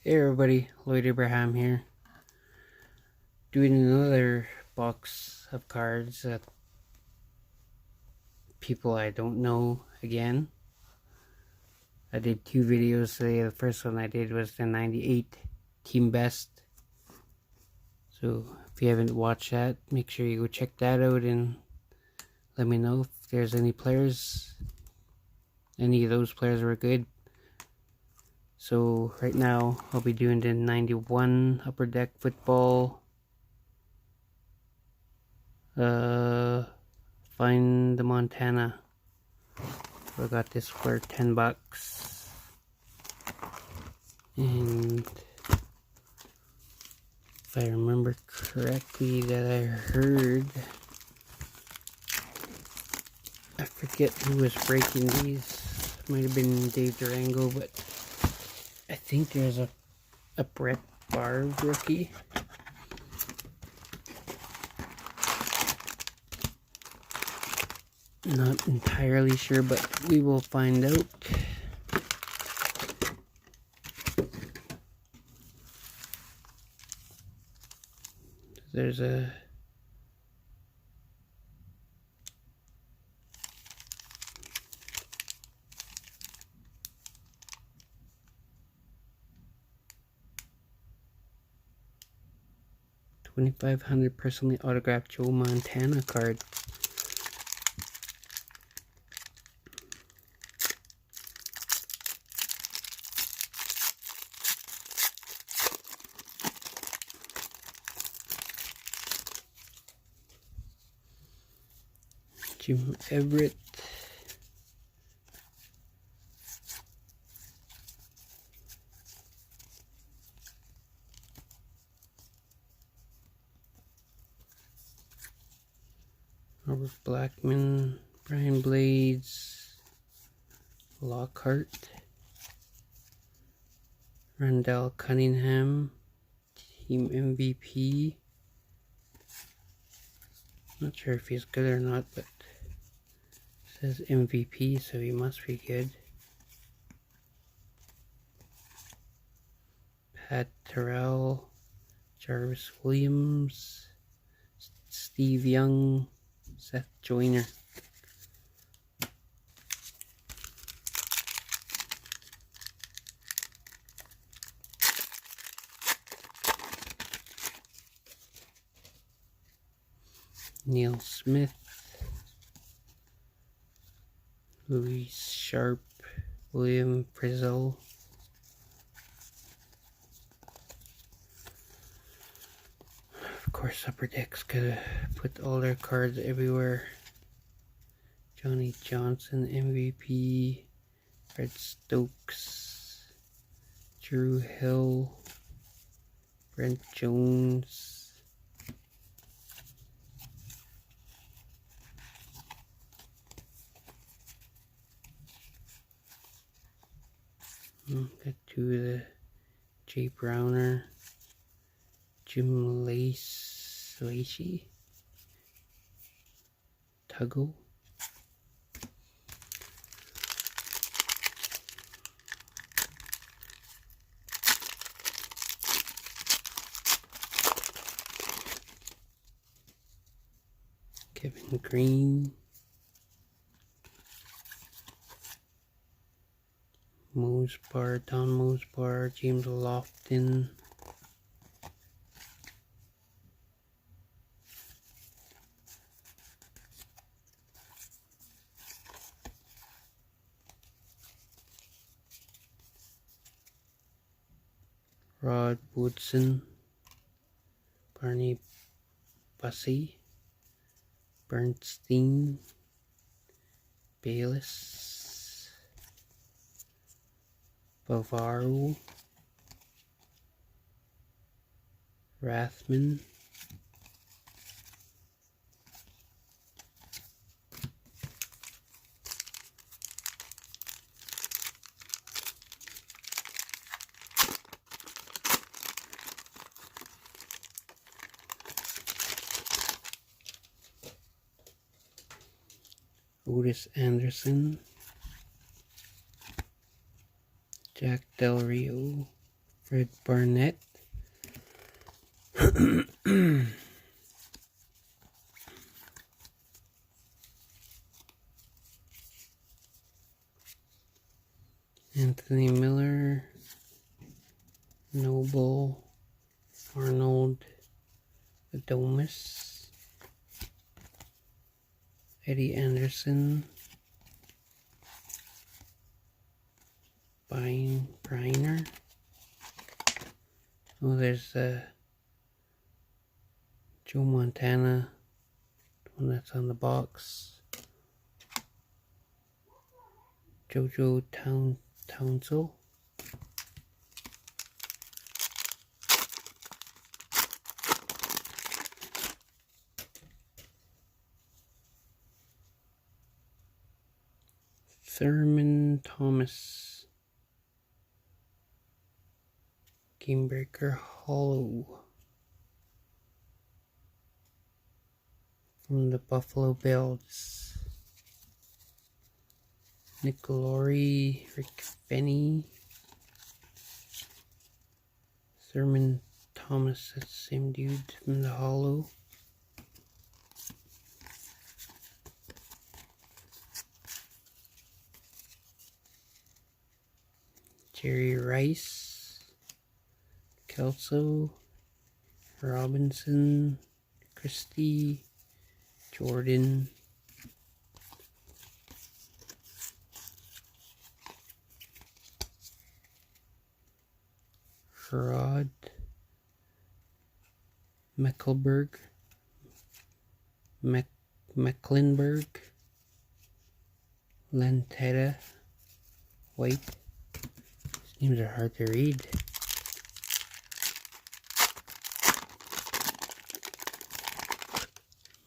Hey everybody, Lloyd Abraham here, doing another box of cards that people I don't know again. I did two videos today. The first one I did was the 98 Team Best. So if you haven't watched that, make sure you go check that out and let me know if there's any players, any of those players were good. So right now I'll be doing the 91 Upper Deck Football. Find the Montana. I got this for $10. And if I remember correctly that I heard, I forget who was breaking these. Might have been Dave Durango, but I think there's a Brett Favre rookie. Not entirely sure, but we will find out. There's a $2,500 personally autographed Joe Montana card. Jim Everett. Robert Blackman, Brian Blades, Lockhart, Randall Cunningham, Team MVP. Not sure if he's good or not, but it says MVP, so he must be good. Pat Terrell, Jarvis Williams, Steve Young, Seth Joyner. Neil Smith, Louis Sharp, William Frizzell, of course Upper Deck's gotta put all their cards everywhere. Johnny Johnson, MVP, Fred Stokes, Drew Hill, Brent Jones, got two of the Jay Browner, Jim Lacey, Tuggle, Kevin Green, Mosbar, Don Mosbar, James Lofton, Rod Woodson, Barney Bussey, Bernstein, Bayless, Bavaro, Rathman, Otis Anderson, Jack Del Rio, Fred Barnett. Anthony Miller, Noble, Arnold, Adomis, Eddie Anderson, Briner. Oh, there's Joe Montana, the one that's on the box. JoJo Townsell. Thurman Thomas. Gamebreaker Hollow. From the Buffalo Bills. Nick Laurie, Rick Fenny. Thurman Thomas, that's the same dude from the Hollow. Jerry Rice, Kelso, Robinson, Christie, Jordan, Sherrod, Mecklenburg, Lantetta, White. These names are hard to read.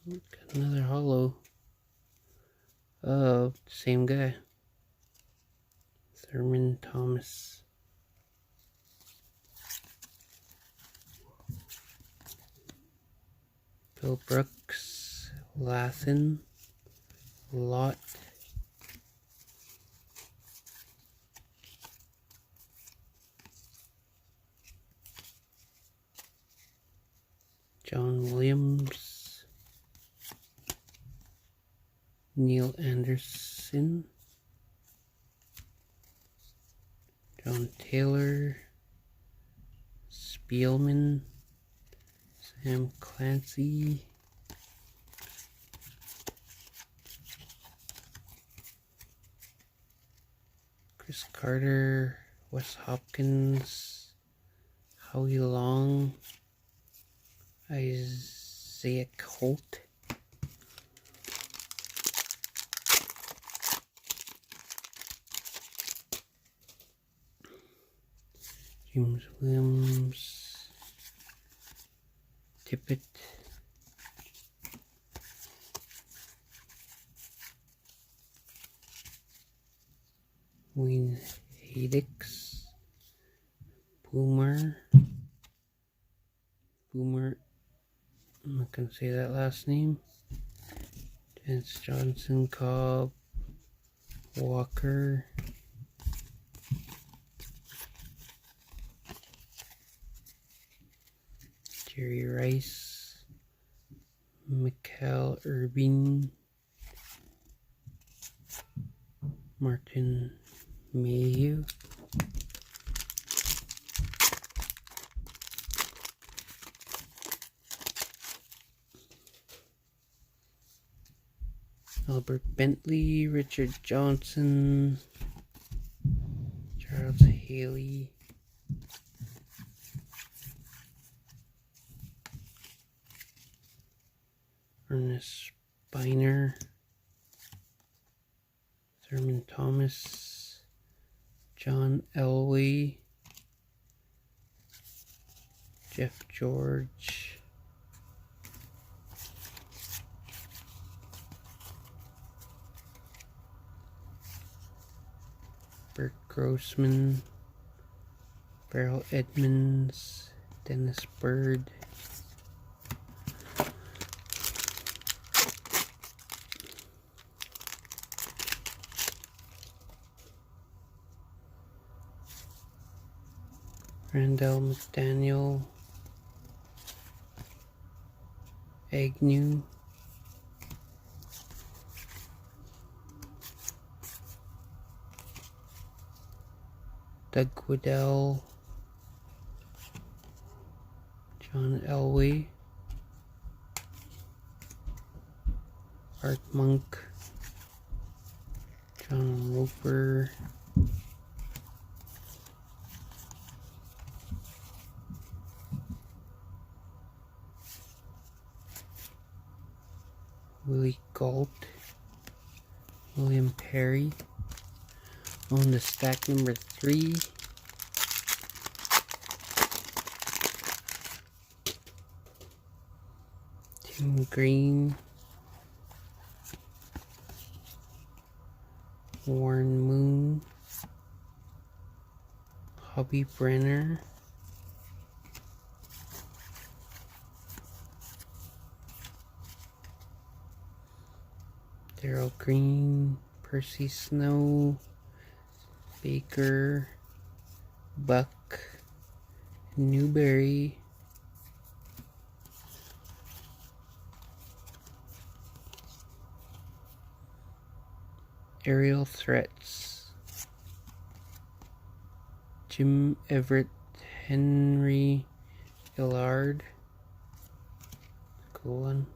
Got another hollow. Oh, same guy. Thurman Thomas. Bill Brooks, Lathan, Lott, John Williams, Neil Anderson, John Taylor, Spielman, Sam Clancy, Chris Carter, Wes Hopkins, Howie Long, Isaiah Holt, James Williams, Tippett, Wayne Haddix, Boomer, I'm not going to say that last name, Chance Johnson, Cobb, Walker, Jerry Rice, Mikhail Irving, Martin Mayhew, Albert Bentley, Richard Johnson, Charles Haley, Ernest Spiner, Thurman Thomas, John Elway, Jeff George, Bert Grossman, Beryl Edmonds, Dennis Bird, Randall McDaniel, Agnew, Doug Waddell, John Elway, Art Monk, John Roper, Willie Gault, William Perry. On the stack number 3, Tim Green, Warren Moon, Hobby Brenner, Darryl Green, Percy Snow, Baker, Buck, Newberry, Aerial Threats, Jim Everett, Henry Gillard, cool one,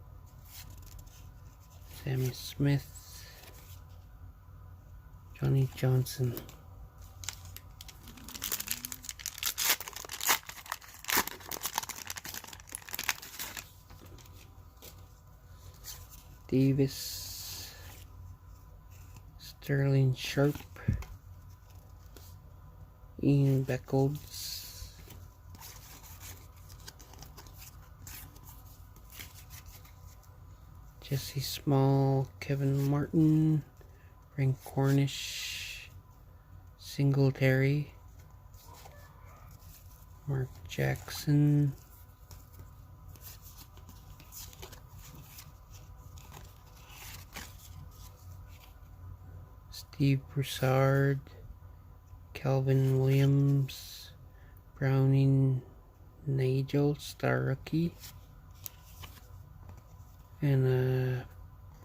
Sammy Smith, Johnny Johnson. Davis, Sterling Sharp, Ian Beckles, Jesse Small, Kevin Martin, Frank Cornish, Singletary, Mark Jackson, Steve Broussard, Calvin Williams, Browning Nigel, star rookie, and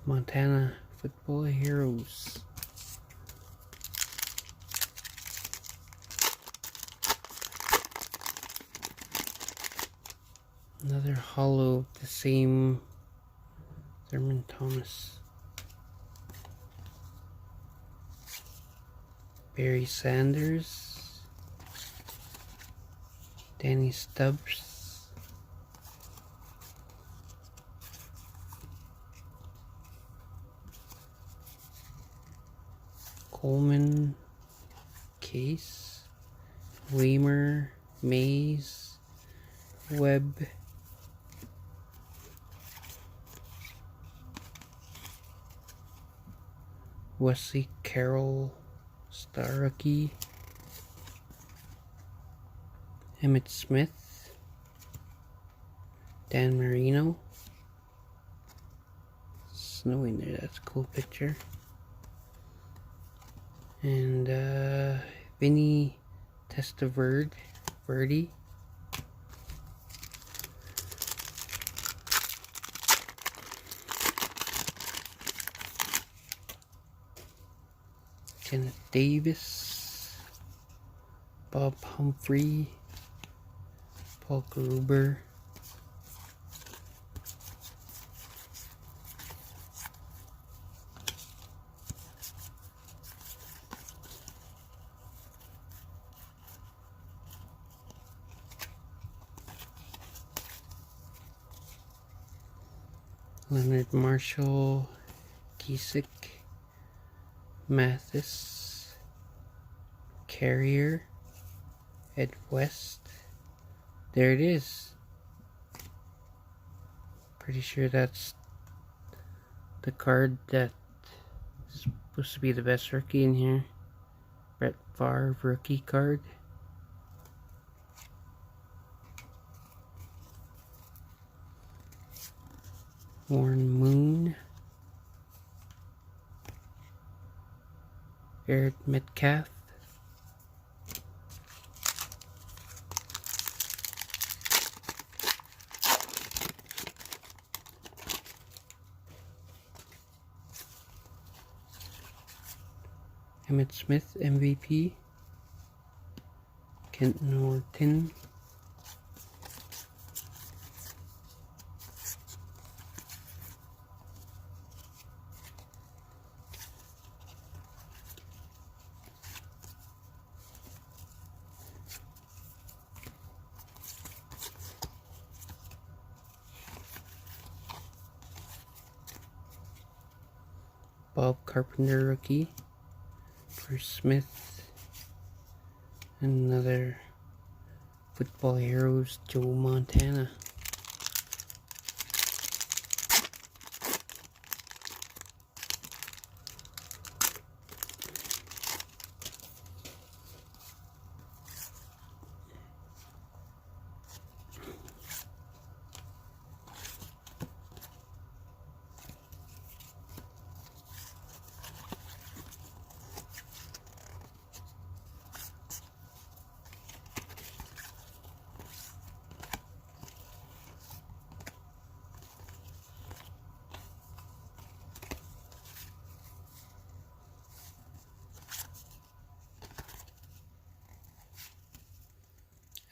Montana Football Heroes. Another hollow of the same Thurman Thomas. Barry Sanders, Danny Stubbs, Coleman, Case, Weimer, Mays, Webb, Wesley Carroll, star rookie, Emmett Smith, Dan Marino, snowing there, that's a cool picture, and Vinny Testaverde, Kenneth Davis, Bob Humphrey, Paul Gruber, Leonard Marshall, Kiesick, Mathis, Carrier, Ed West. There it is. Pretty sure that's the card that is supposed to be the best rookie in here. Brett Favre rookie card. Warren Moon, Eric Metcalf, Emmitt Smith, MVP. Kent Norton. Bob Carpenter rookie for Smith. Another Football Heroes, Joe Montana.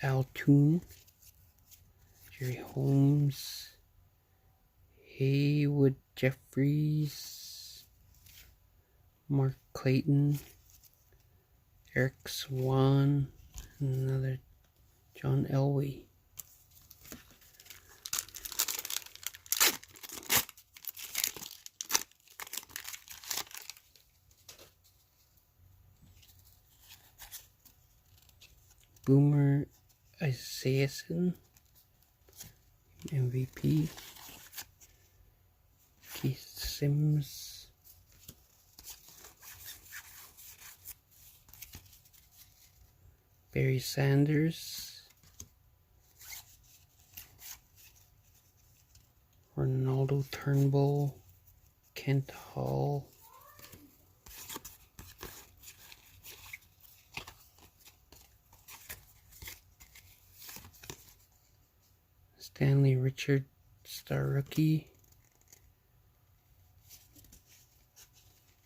Al Toon, Jerry Holmes, Haywood Jeffries, Mark Clayton, Eric Swan, another John Elway. Boomer Esiason, MVP. Keith Sims. Barry Sanders. Ronaldo Turnbull. Kent Hall. Stanley Richard, star rookie.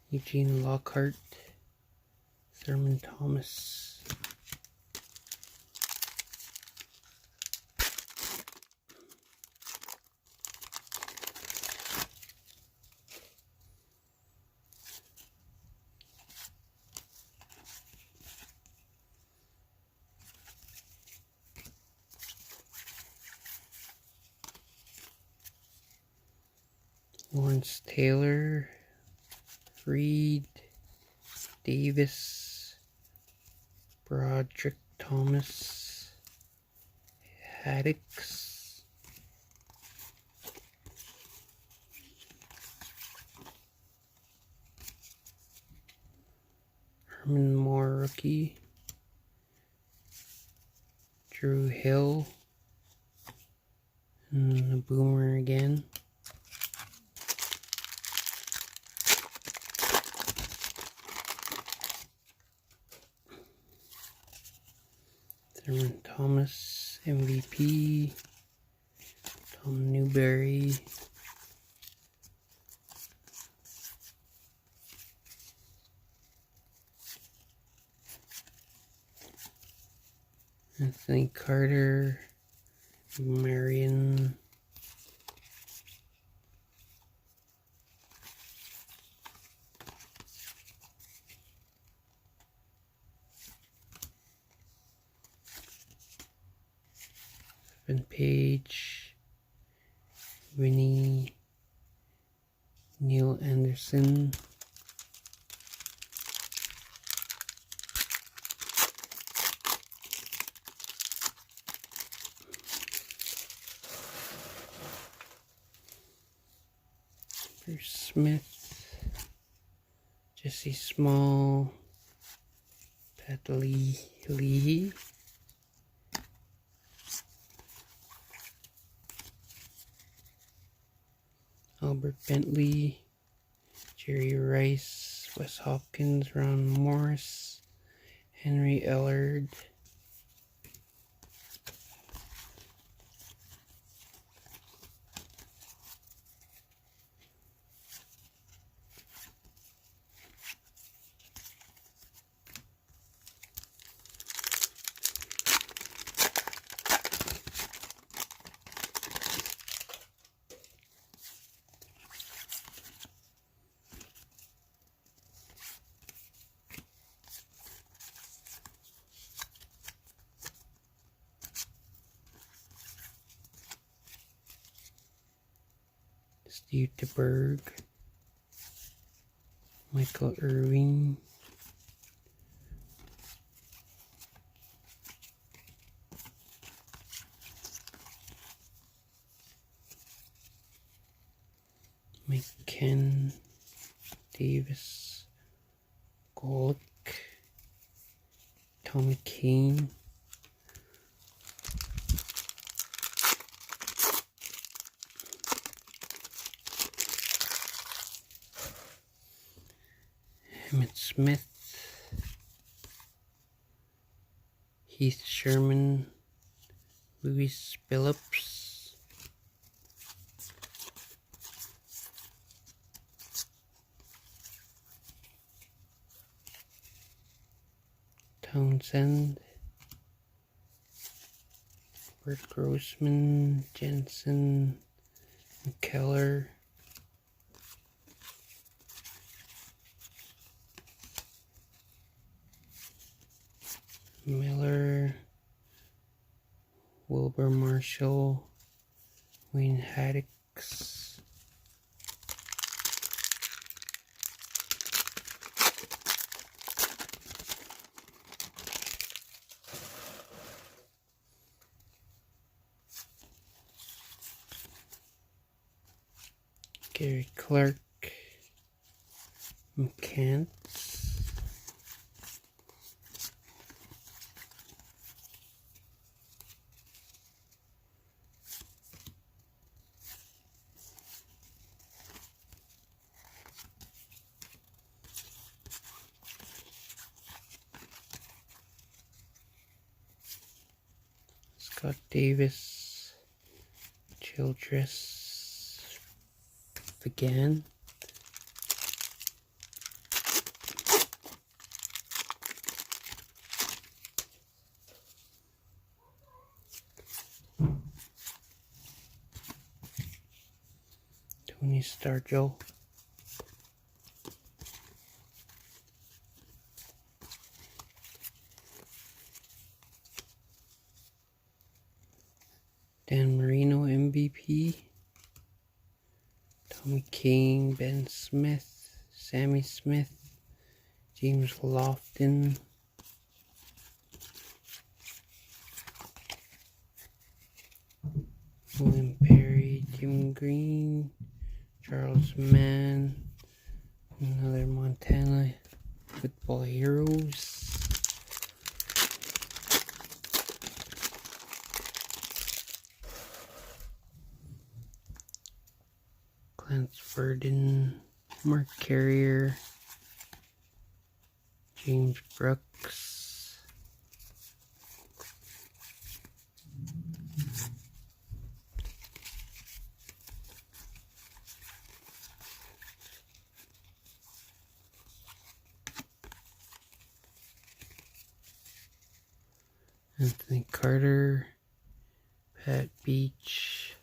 Eugene Lockhart. Thurman Thomas. Lawrence Taylor, Reed, Davis, Broderick Thomas, Haddix, Herman Moore rookie, Drew Hill, and the Boomer again. Thurman Thomas, MVP, Tom Newberry, Anthony Carter, Marion, Evan Page, Winnie, Neil Anderson, Bruce Smith, Jesse Small, Pat Lee, Albert Bentley, Jerry Rice, Wes Hopkins, Ron Morris, Henry Ellard, Uteberg, Michael Irving, McKen, Davis, Golick, Tommy Kane, Emmett Smith, Heath Sherman, Louis Phillips, Townsend, Bert Grossman, Jensen, Keller, Miller, Wilbur Marshall, Wayne Haddix, Gary Clark, McCants, Scott Davis, Childress, Began, Tony Stargell, Dan Marino MVP, Tommy Kane, Ben Smith, Sammy Smith, James Lofton, William Perry, Jim Green, Charles Mann, another Montana Football Heroes, Clarence Verdon, Mark Carrier, James Brooks, Anthony Carter, Pat Beach,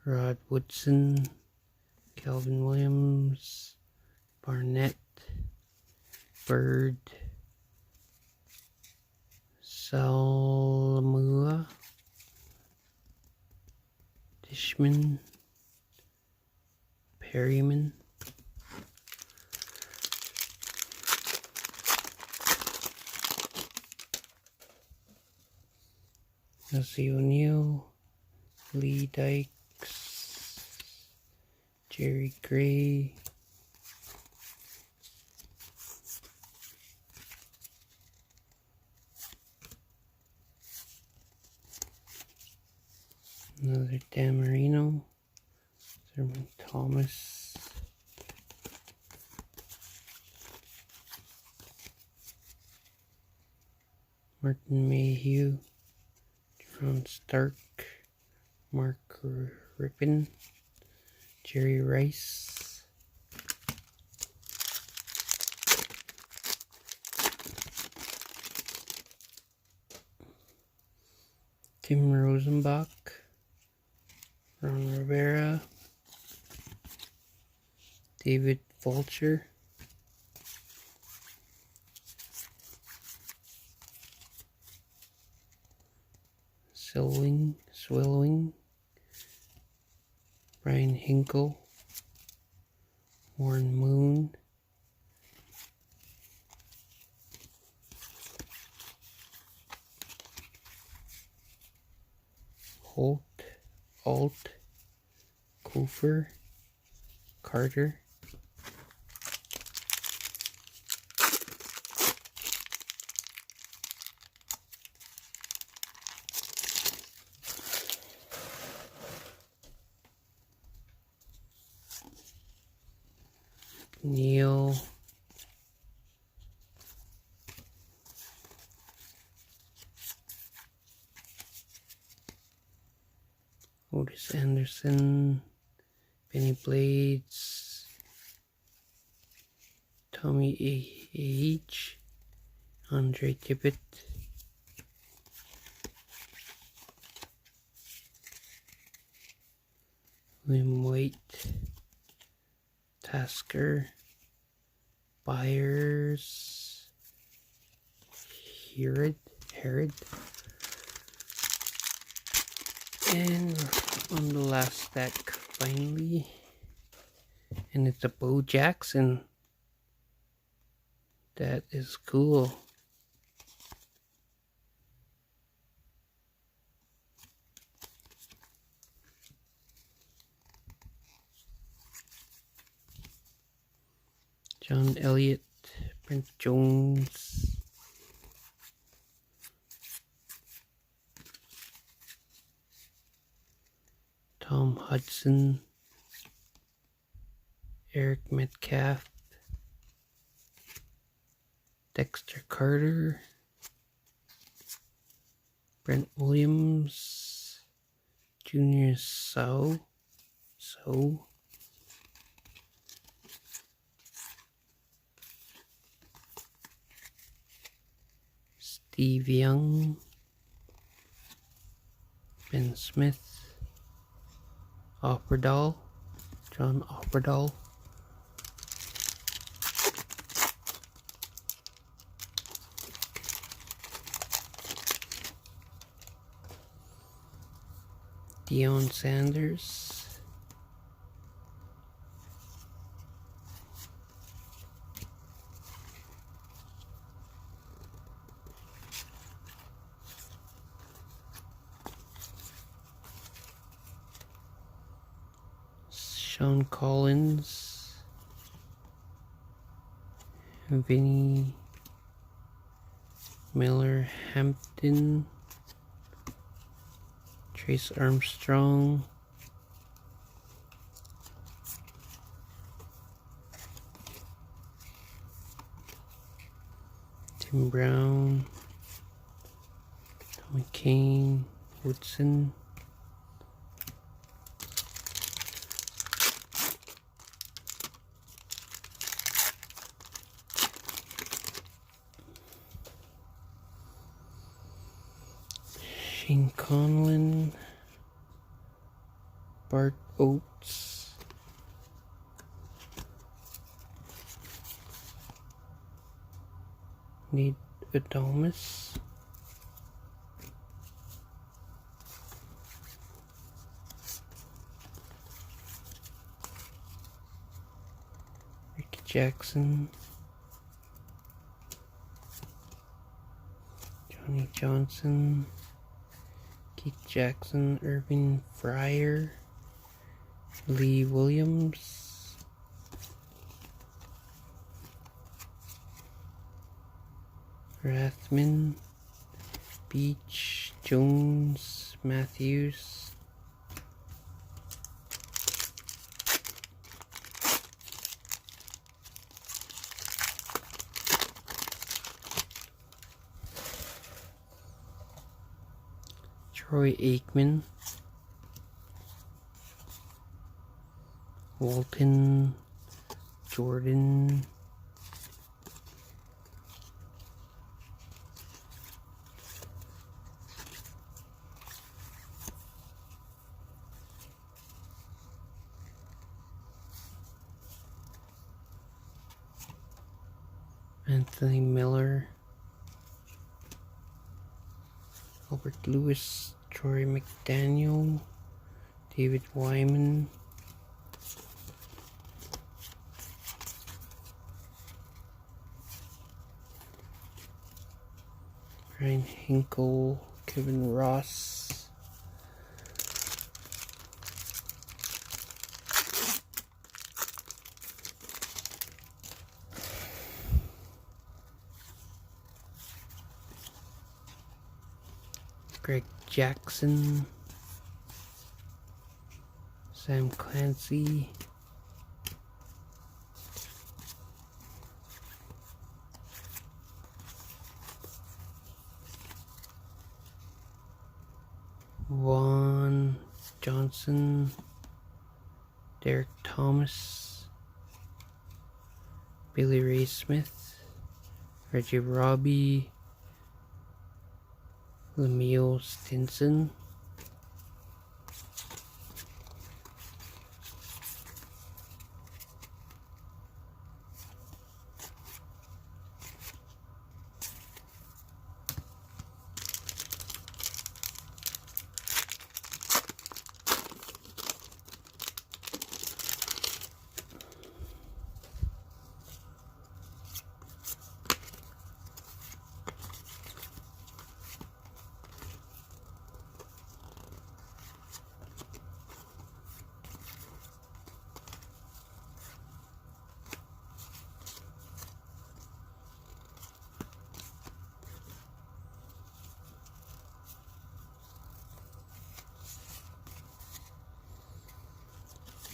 Rod Woodson, Calvin Williams, Barnett, Bird, Salamua, Dishman, Perryman, Elsie O'Neill, Lee Dykes, Jerry Gray, another Dan Marino, Thurman Thomas, Martin Mayhew, John Stark, Mark Rippon, Jerry Rice, Tim Rosenbach, Ron Rivera, David Vulture, Swilling, Brian Hinkle, Warren Moon, Holt, Alt, Kofer, Carter, Neil, Otis Anderson, Benny Blades, Tommy A.H., Andre Tippett, William White, Tasker, Byers, Herod, and on the last stack finally, and it's a Bo Jackson. That is cool. John Elliott, Brent Jones, Tom Hudson, Eric Metcalf, Dexter Carter, Brent Williams, Junior So, Steve Young, Ben Smith, Opperdahl, John Opperdahl, Deion Sanders, Sean Collins, Vinny Miller Hampton, Trace Armstrong, Tim Brown, Tommy Kane, Woodson, Shane Conlon, Bart Oates, Nate Adamas, Ricky Jackson, Johnny Johnson, Keith Jackson, Irving Fryer, Lee Williams, Rathman, Beach, Jones, Matthews, Troy Aikman, Walton, Jordan, Anthony Miller, Albert Lewis, Troy McDaniel, David Wyman, Ryan Hinkle, Kevin Ross. Greg Jackson, Sam Clancy, Vaughn Johnson, Derek Thomas, Billy Ray Smith, Reggie Robbie, Lemieux Stinson,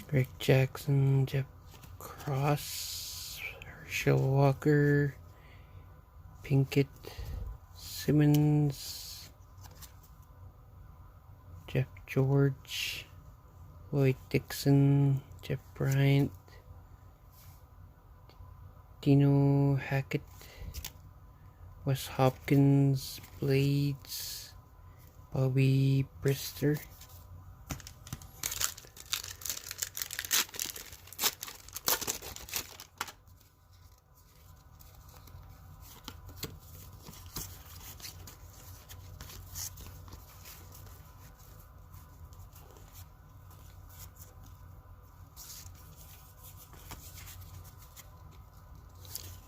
Greg Jackson, Jeff Cross, Herschel Walker, Pinkett, Simmons, Jeff George, Lloyd Dixon, Jeff Bryant, Dino Hackett, Wes Hopkins, Blades, Bobby Brister,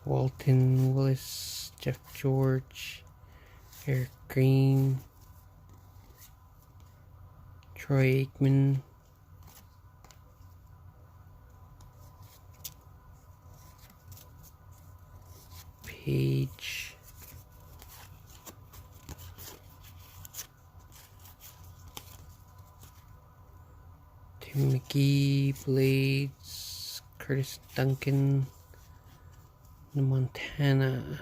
Walton Willis, Jeff George, Eric Green, Troy Aikman, Page, Tim McGee, Blades, Curtis Duncan, the Montana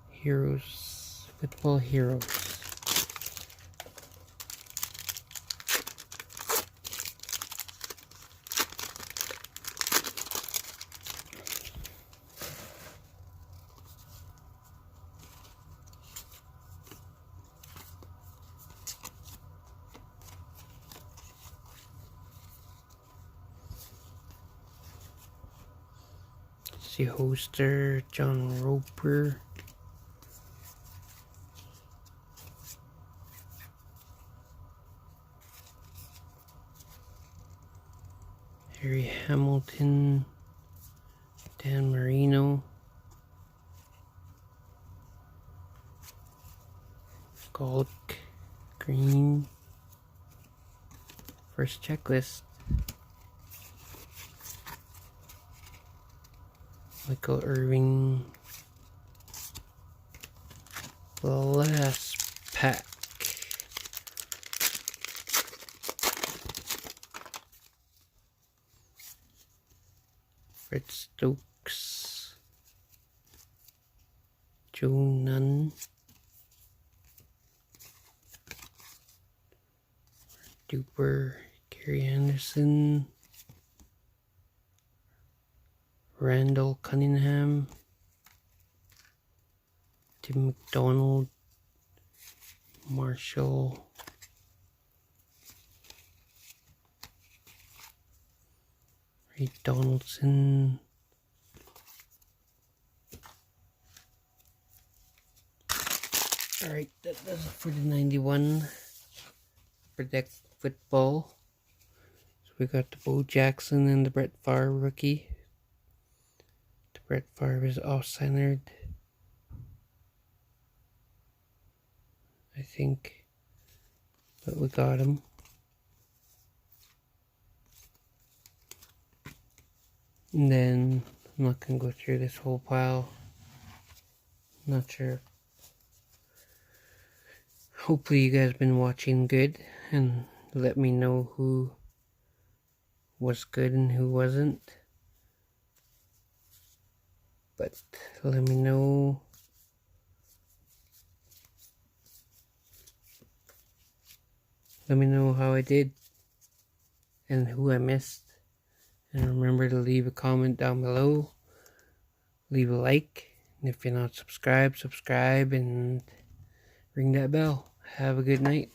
Heroes, Football Heroes. See Hoster, John Roper, Harry Hamilton, Dan Marino, Galk, Green, first checklist, Michael Irving, the last pack. Fred Stokes, Joe Nunn, Duper, Gary Anderson, Randall Cunningham, Tim McDonald, Marshall, Ray Donaldson, alright, that does it for the 91 upperdeck football. So we got the Bo Jackson and the Brett Favre rookie. The Brett Favre is off-centered. I think. But we got them. And then, I'm not going to go through this whole pile. Not sure. Hopefully you guys been watching good and let me know who was good and who wasn't. But let me know. Let me know how I did and who I missed. And remember to leave a comment down below. Leave a like. And if you're not subscribed, subscribe and ring that bell. Have a good night.